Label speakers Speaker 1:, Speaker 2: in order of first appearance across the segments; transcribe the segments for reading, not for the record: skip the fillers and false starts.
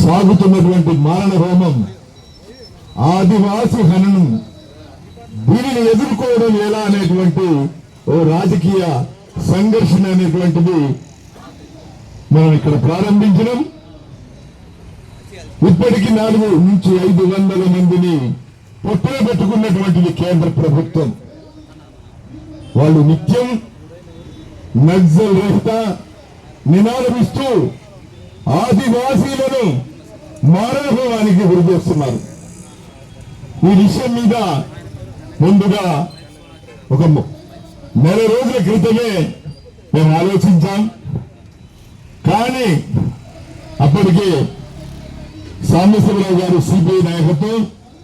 Speaker 1: సాగుతున్నటువంటి మారణ హోమం, ఆదివాసి హననం, దీనిని ఎదుర్కోవడం ఎలా అనేటువంటి ఓ రాజకీయ సంఘర్షణ అనేటువంటిది మనం ఇక్కడ ప్రారంభించడం. ఇప్పటికి 400 నుంచి 500 మందిని పొట్టన పెట్టుకున్నటువంటిది కేంద్ర ప్రభుత్వం. వాళ్ళు నిత్యం నక్సల్ రహిత నినాదమిస్తూ ఆదివాసీలను మారణహోమానికి గురి చేస్తున్నారు. ఈ విషయం మీద ముందుగా ఒక నెల రోజుల క్రితమే మేము ఆలోచించాం. కానీ అప్పటికే సాంబశివరావు గారు సిపిఐ నాయకత్వం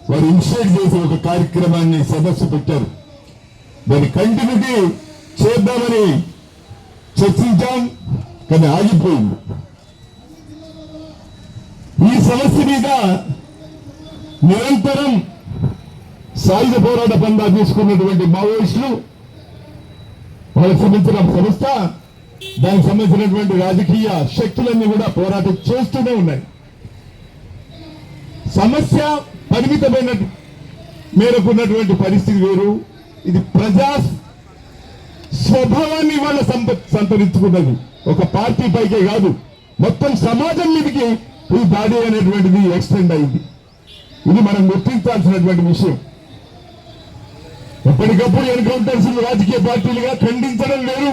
Speaker 1: వారు ఇనిషియేట్ చేసి ఒక కార్యక్రమాన్ని సదస్సు పెట్టారు. దాన్ని కంటిన్యూటీ చేద్దామని చర్చించాం, కానీ ఆగిపోయింది. ఈ సమస్య మీద నిరంతరం సాయుధ పోరాట పందా తీసుకున్నటువంటి మావోయిస్టులు, వాళ్ళకి సంబంధించిన సంస్థ, దానికి సంబంధించినటువంటి రాజకీయ శక్తులన్నీ కూడా పోరాటం చేస్తూనే ఉన్నాయి. సమస్య పరిమితమైన మేరకున్నటువంటి పరిస్థితి వేరు. ఇది ప్రజా స్వభావాన్ని వాళ్ళ సంతరించుకున్నది. ఒక పార్టీ పైకే కాదు, మొత్తం సమాజం మీదకి ఈ దాడి అనేటువంటిది ఎక్స్టెండ్ అయింది. ఇది మనం గుర్తించాల్సినటువంటి విషయం. ఎప్పటికప్పుడు ఎన్కౌంటర్స్ రాజకీయ పార్టీలుగా ఖండించడం లేదు,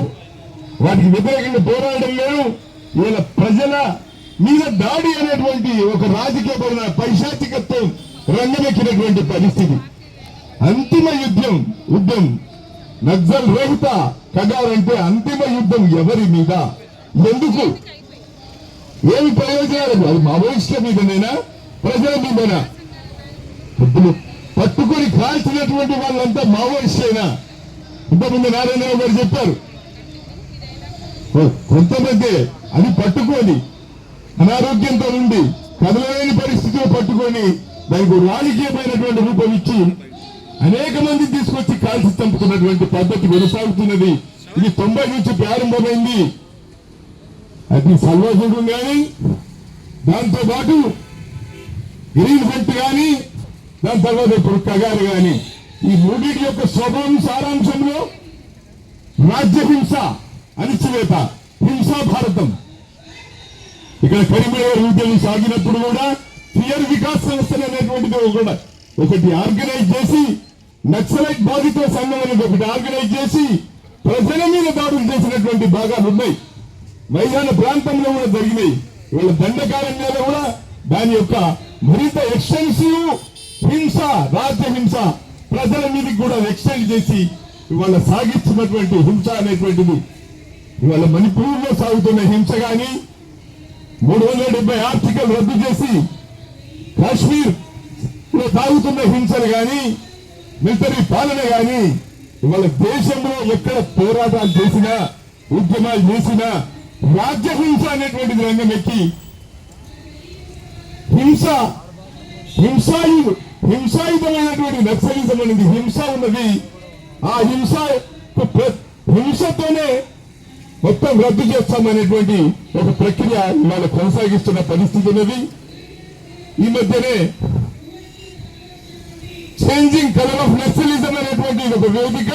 Speaker 1: వాటికి వ్యతిరేకంగా పోరాడడం లేదు. ఇవాళ ప్రజల మీద దాడి అనేటువంటి ఒక రాజకీయ పైశాచికత్వం రంగమెక్కినటువంటి పరిస్థితి. అంతిమ యుద్ధం నక్సల్ రహిత కగారంటే అంతిమ యుద్ధం ఎవరి మీద, ఎందుకు, ఏమి ప్రయోజనాలు? అది మావోయిస్టుల మీదనేనా, ప్రజల మీదనా? ఇప్పుడు పట్టుకొని కాల్చినటువంటి వాళ్ళంతా మావోయిస్టులైనా? ఇంతకుముందు నారాయణరావు గారు చెప్పారు, కొంతమంది అది పట్టుకొని అనారోగ్యంతో ఉండి కదలలేని పరిస్థితిలో పట్టుకొని దానికి రాజకీయమైనటువంటి రూపం ఇచ్చి అనేక మంది తీసుకొచ్చి కాల్చి చంపుతున్నటువంటి పద్ధతి కొనసాగుతున్నది. ఇది 90 నుంచి ప్రారంభమైంది. అది సల్వాజుడు కానీ, దాంతో పాటు గ్రీన్ హంట్ కానీ, దాని తర్వాత ఇప్పుడు కగారు కానీ, ఈ మూడింటి యొక్క స్వభావం సారాంశంలో రాజ్యహింస, అణిచివేత, హింసా భారతం. ఇక్కడ కరీంనగర్ ఉద్యమం సాగినప్పుడు కూడా ఫియర్ వికాస్ సంస్థలు అనేటువంటిది ఒకటి ఆర్గనైజ్ చేసి, నక్సలైట్ బాధిత సంఘం అనేది ఒకటి ఆర్గనైజ్ చేసి ప్రజల మీద దాడులు చేసినటువంటి భాగాలు ఉన్నాయి. మైదాన ప్రాంతంలో కూడా జరిగినాయి. ఇవాళ దండకారణ్యాలు కూడా దాని యొక్క మరింత ఎక్స్టెన్సివ్ హింస, రాజ్యహింస ప్రజల మీదకి కూడా ఎక్స్టెండ్ చేసి ఇవాళ సాగిస్తున్నటువంటి హింస అనేటువంటిది, ఇవాళ మణిపూర్లో సాగుతున్న హింస కానీ, 370 ఆర్టికల్ రద్దు చేసి కాశ్మీర్ లో సాగుతున్న హింసలు కానీ, మిలిటరీ పాలన కానీ, ఇవాళ దేశంలో ఎక్కడ పోరాటాలు చేసినా, ఉద్యమాలు చేసినా రాజ్యహింస అనేటువంటిది రంగమెక్కి హింసాయుధమైనటువంటి నక్సలిజం అనేది హింస ఉన్నది. ఆ హింసతోనే మొత్తం రద్దు చేస్తామనేటువంటి ఒక ప్రక్రియ ఇవాళ కొనసాగిస్తున్న పరిస్థితి ఉన్నది. ఈ మధ్యనే చేంజింగ్ కలర్ ఆఫ్ నక్సలిజం అనేటువంటి ఒక వేదిక,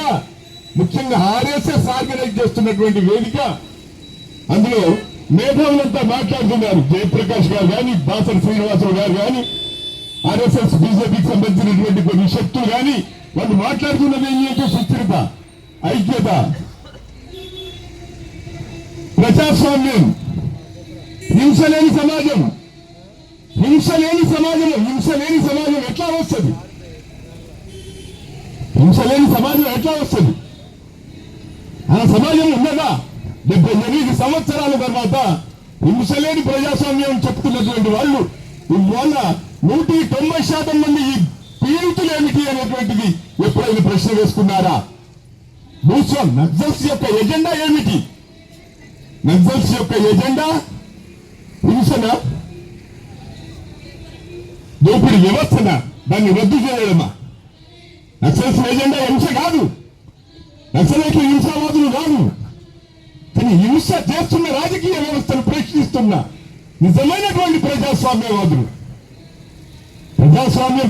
Speaker 1: ముఖ్యంగా ఆర్ఎస్ఎస్ ఆర్గనైజ్ చేస్తున్నటువంటి వేదిక, అందులో మేధావులంతా మాట్లాడుతున్నారు. జయప్రకాష్ గారు కానీ, బాసర్ శ్రీనివాసరావు గారు కానీ, ఆర్ఎస్ఎస్ బీజేపీకి సంబంధించినటువంటి కొన్ని శక్తులు కానీ, వాళ్ళు మాట్లాడుతున్నది ఏంటంటే సుస్థిరత, ఐక్యత, ప్రజాస్వామ్యం, హింస లేని సమాజం ఎట్లా వస్తుంది? హింస లేని సమాజం ఎట్లా వస్తుంది? ఆ సమాజం ఉన్నదా? 78 సంవత్సరాల తర్వాత హింస లేని ప్రజాస్వామ్యం చెప్తున్నటువంటి వాళ్ళు ఇవాళ 190% మంది ఈ పీడితులు ఏమిటి అనేటువంటిది ఎప్పుడైనా ప్రశ్న వేసుకున్నారా? భూస్వాం నక్సల్స్ యొక్క ఎజెండా ఏమిటి? నక్సల్స్ యొక్క ఎజెండా హింసనా, దోపిడీ వ్యవస్థన, దాన్ని రద్దు చేయడమా? నక్సల్స్ ఎజెండా హింస కాదు, నక్సలైట్లు హింసావాదులు కాదు. కానీ హింస చేస్తున్న రాజకీయ వ్యవస్థను ప్రశ్నిస్తున్న నిజమైనటువంటి ప్రజాస్వామ్యవాదులు. ప్రజాస్వామ్యం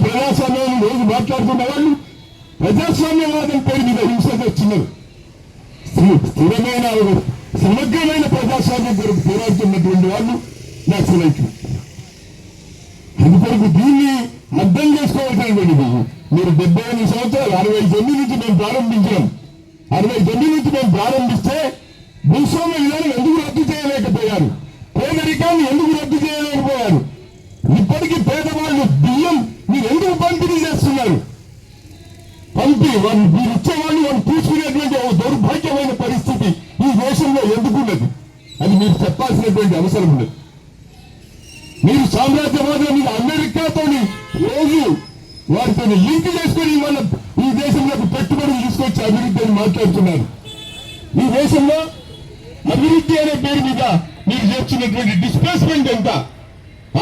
Speaker 1: రోజు మాట్లాడుతున్న వాళ్ళు ప్రజాస్వామ్యవాదం పేరు మీద హింస తెస్తున్నారు. స్థిరమైన సమగ్రమైన ప్రజాస్వామ్యం కొరకు పోరాడుతున్నటువంటి వాళ్ళు నక్సలైట్లు. అందుకొరకు దీన్ని అర్థం చేసుకోవాల్సినటువంటిది. మీరు 78 సంవత్సరాలు 69 నుంచి మేము ప్రారంభించాం. 69 నుంచి మేము ప్రారంభిస్తే భూస్వామ్య విధానం ఎందుకు రద్దు చేయలేకపోయారు? పేదరికాన్ని ఎందుకు రద్దు చేయలేకపోయారు? ఇప్పటికీ పేదవాళ్ళు బియ్యం మీరు ఎందుకు పంపిణీ చేస్తున్నారు? వాళ్ళు మీరు ఇచ్చేవాళ్ళు వాళ్ళు తీసుకునేటువంటి ఒక దౌర్భాగ్యమైన పరిస్థితి ఈ దేశంలో ఎందుకున్నది? అది మీరు చెప్పాల్సినటువంటి అవసరం ఉన్నది. మీరు సామ్రాజ్యవాదుల మీద అమెరికాతో రోజు వారితో లింక్ చేసుకుని మన ఈ దేశంలోకి పెట్టుబడులు తీసుకొచ్చి అభివృద్ధి అని మాట్లాడుతున్నారు. ఈ దేశంలో అభివృద్ధి అనే పేరు మీద మీరు చేస్తున్నటువంటి డిస్ప్లేస్మెంట్ ఎంత?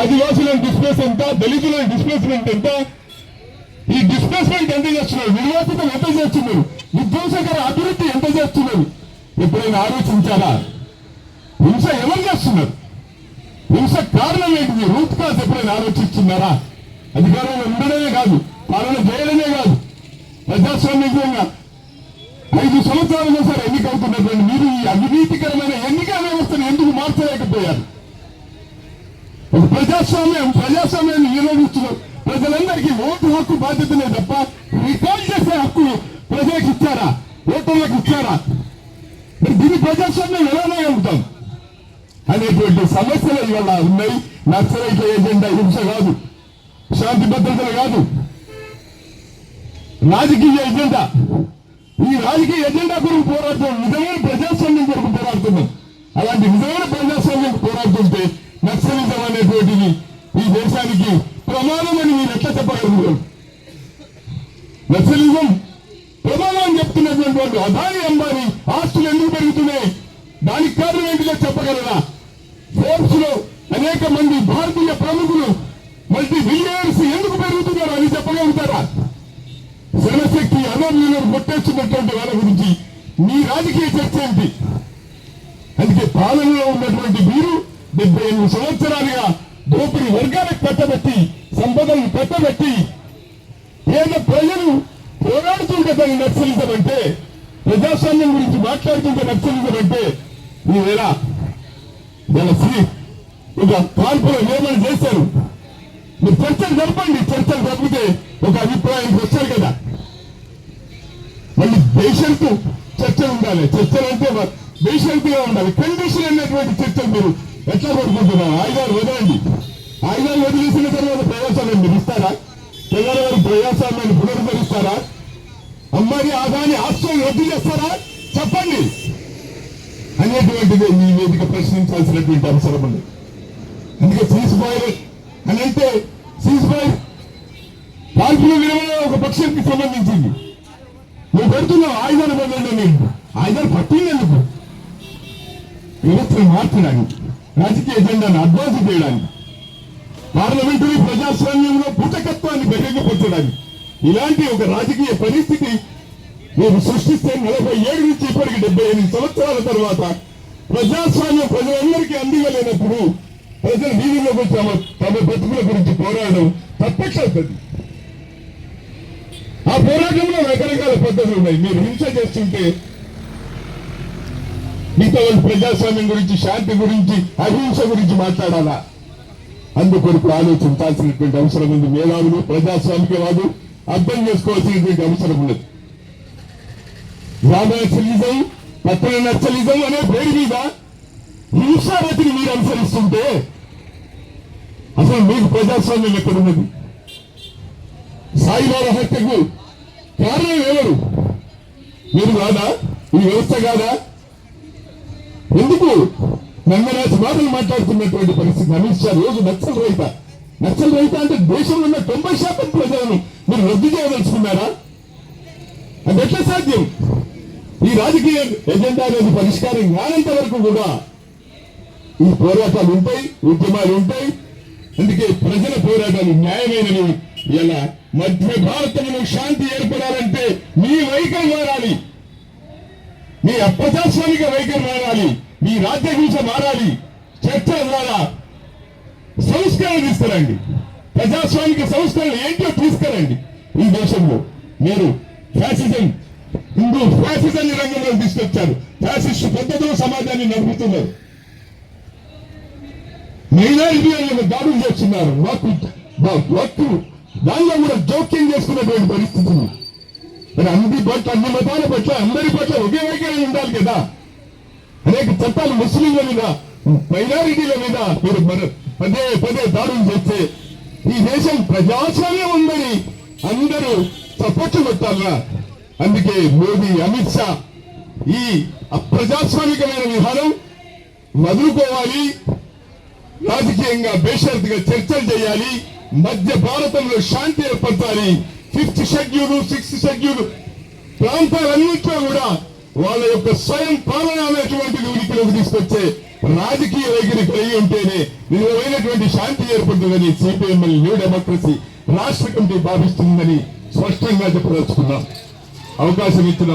Speaker 1: ఆదివాసులను డిస్ప్లేస్ ఎంత? దళితులను డిస్ప్లేస్మెంట్ ఎంత? ఈ డిస్ప్లేస్మెంట్ ఎంత చేస్తున్నారు? నిర్వాసితం ఎంత చేస్తున్నారు? విధ్వంసకర అభివృద్ధి ఎంత చేస్తున్నారు? ఎప్పుడైనా ఆలోచించారా? హింస ఎవరు చేస్తున్నారు? హింస కారణం ఏంటిది? రూట్ కాజ్ ఎప్పుడైనా ఆలోచిస్తున్నారా? అధికారంలో ఉండడమే కాదు, పాలన చేయడమే కాదు, ప్రజాస్వామ్యంగా 5 సంవత్సరాలుగా సార్ ఎన్నికవుతున్నటువంటి మీరు ఈ అవినీతికరమైన ఎన్నికల వ్యవస్థను ఎందుకు మార్చలేకపోయారు? ఒక ప్రజాస్వామ్యాన్ని నిర్వహిస్తున్నారు. ప్రజలందరికీ ఓటు హక్కు బాధ్యతనే తప్ప రికాల్ చేసే హక్కు ప్రజలకు ఇచ్చారా? ఓటర్లకు ఇచ్చారా? మరి దీన్ని ప్రజాస్వామ్యం ఎలానే ఉంటాం అనేటువంటి సమస్యలు ఇవాళ ఉన్నాయి. నక్సలైట్ల ఏజెండా హింస కాదు, శాంతి భద్రతలు కాదు, రాజకీయ ఎజెండా. ఈ రాజకీయ ఎజెండా కొరకు పోరాడుతున్నాం, నిజమైన ప్రజాస్వామ్యం కొరకు పోరాడుతున్నాం. అలాంటి నిజమైన ప్రజాస్వామ్యం పోరాడుతుంటే నక్సలిజం అనేటువంటిది ఈ దేశానికి ప్రమాదం అని మీరు ఎట్లా చెప్పగలుగుతారు? నక్సలిజం ప్రమాదం అని చెప్తున్నటువంటి వాళ్ళు అదాని అంబానీ ఆస్తులు ఎందుకు పెరుగుతున్నాయి? దానికి కారణం ఏంటిదో చెప్పగలరా? ఫోర్బ్స్ లో అనేక మంది భారతీయ ప్రముఖులు మల్టీ బిలియనర్స్ ఎందుకు పెరుగుతున్నారు అని చెప్పగలుగుతారా? జనశక్తి అనర్లను కొట్టేస్తున్నటువంటి వాళ్ళ గురించి మీ రాజకీయ చర్చ ఏంటి? అందుకే పాలనలో ఉన్నటువంటి మీరు 78 సంవత్సరాలుగా దోపిడీ వర్గాలకు కట్టబెట్టి సంపదలను కట్టబెట్టి పేద ప్రజలు పోరాడుతుంటే దాన్ని నక్సలిజం అంటే, ప్రజాస్వామ్యం గురించి మాట్లాడుతుంటే నక్సలిజం అంటే మీవేళ ఒక కాల్పులో ఏమైనా చేశారు? మీరు చర్చలు జరపండి. చర్చలు జరిపితే ఒక అభిప్రాయానికి వచ్చారు కదా. మళ్ళీ బేషరతు చర్చలు ఉండాలి. చర్చలు అంటే బేషరతుగా ఉండాలి. కండిషన్ అనేటువంటి చర్చలు మీరు ఎట్లా కోరుకుంటున్నారు? ఆయుధాలు వదలండి. ఆయుధాలు వదిలేసిన తర్వాత ప్రజాస్వామ్యం మీరు ఇస్తారా? తెలంగాణ ప్రజాస్వామ్యాన్ని పునరుద్ధరిస్తారా? అమ్మాయి ఆదాన్ని ఆస్తులు రద్దు చేస్తారా? చెప్పండి అనేటువంటిది మీ వేదిక ప్రశ్నించాల్సినటువంటి అవసరం ఉంది. అందుకే సీజ్ ఫైర్ అని అంటే సీజ్ ఫైర్ కాల్పుల విలువ ఒక పక్షానికి సంబంధించింది. నువ్వు పెడుతున్నావు ఆయుధాలు బదులు, నేను ఆయుధాలు పట్టిందెందుకు? వ్యవస్థను మార్చడానికి, రాజకీయ ఎజెండాను అడ్వాన్స్ చేయడానికి, పార్లమెంటరీ ప్రజాస్వామ్యంలో పుటకత్వాన్ని బహిరంగపరచడానికి ఇలాంటి ఒక రాజకీయ పరిస్థితి మీరు సృష్టిస్తే 47 నుంచి ఇప్పటికి 78 సంవత్సరాల తర్వాత ప్రజాస్వామ్యం ప్రజలందరికీ అందివ్వలేనప్పుడు ప్రజలు వీధుల్లోకి వచ్చి తమ బతుకుల గురించి పోరాడడం తప్పక్షవుతుంది. ఆ పోరాటంలో రకరకాల పద్ధతులు ఉన్నాయి. మీరు హింస చేస్తుంటే మిగతా వాళ్ళు ప్రజాస్వామ్యం గురించి, శాంతి గురించి, అహింస గురించి మాట్లాడాలా? అందుకొరకు ఆలోచించాల్సినటువంటి అవసరం ఉంది. మేధావులు, ప్రజాస్వామికవాదు అర్థం చేసుకోవాల్సినటువంటి అవసరం ఉన్నది. గ్రామ నక్సలిజం, పట్టణ నక్సలిజం అనే పేరు మీద హింసారతిని మీరు అనుసరిస్తుంటే అసలు మీకు ప్రజాస్వామ్యం ఎక్కడున్నది? సాయిబాబా హత్యకు కారణం ఎవరు? మీరు కాదా? ఈ వ్యవస్థ కాదా? ఎందుకు నందరాజు మాటలు మాట్లాడుతున్నటువంటి పరిస్థితి? అమిత్ షా రోజు నక్సల్ రహిత అంటే దేశంలో ఉన్న 90% ప్రజలను మీరు రద్దు చేయదలుచుకున్నారా? అది ఎట్లా సాధ్యం? ఈ రాజకీయ ఎజెండా అనేది పరిష్కారం కానంత వరకు కూడా ఈ పోరాటాలు ఉంటాయి, ఉద్యమాలు ఉంటాయి. అందుకే ప్రజల పోరాటాలు న్యాయమైనవి. ఇలా మధ్య భారతంలో శాంతి ఏర్పడాలంటే మీ వైఖరి మారాలి, మీ అప్రజాస్వామిక వైఖరి మారాలి, మీ రాజ్యహింస మారాలి. చర్చల ద్వారా సంస్కరణ తీసుకురండి, ప్రజాస్వామిక సంస్కరణ ఏంటో తీసుకురండి. ఈ దేశంలో మీరు ఫ్యాసిజం, హిందూ ఫ్యాసిజాన్ని రంగంలో తీసుకొచ్చారు. ఫ్యాసిస్ట్ పద్ధతిలో సమాజాన్ని నడుపుతున్నారు. మైనారిటీలను దాడులు చేస్తున్నారు. వక్కు దానిలో కూడా జోక్యం చేసుకున్నటువంటి పరిస్థితులు. మరి అన్ని మతాల పట్ల అందరి పట్ల ఒకే వైఖరి ఉండాలి కదా. అనేక చట్టాలు ముస్లింల మీద, మైనారిటీల మీద మీరు పదే పదే దాడులు చేస్తే ఈ దేశం ప్రజాస్వామ్యం ఉందని అందరూ చప్పట్లు కొట్టాలా? అందుకే మోదీ, అమిత్ షా ఈ అప్రజాస్వామికమైన విధానం వదులుకోవాలి, రాజకీయంగా బేషరతుగా చర్చలు చేయాలి, మధ్య భారతంలో శాంతి ఏర్పరచాలి. 5th షెడ్యూల్ 6th షెడ్యూల్ ప్రాంతాలన్నింటిలో కూడా వాళ్ళ యొక్క స్వయం పాలన అనేటువంటిది ఉనికిలోకి తీసుకొచ్చే రాజకీయ వైఖరి కలిగి ఉంటేనే నిజమైనటువంటి శాంతి ఏర్పడుతుందని సిపిఎంఎల్ న్యూ డెమోక్రసీ రాష్ట్ర కమిటీ భావిస్తుందని స్పష్టంగా చెప్పదలుచుకున్నాం. అవకాశం ఇచ్చిన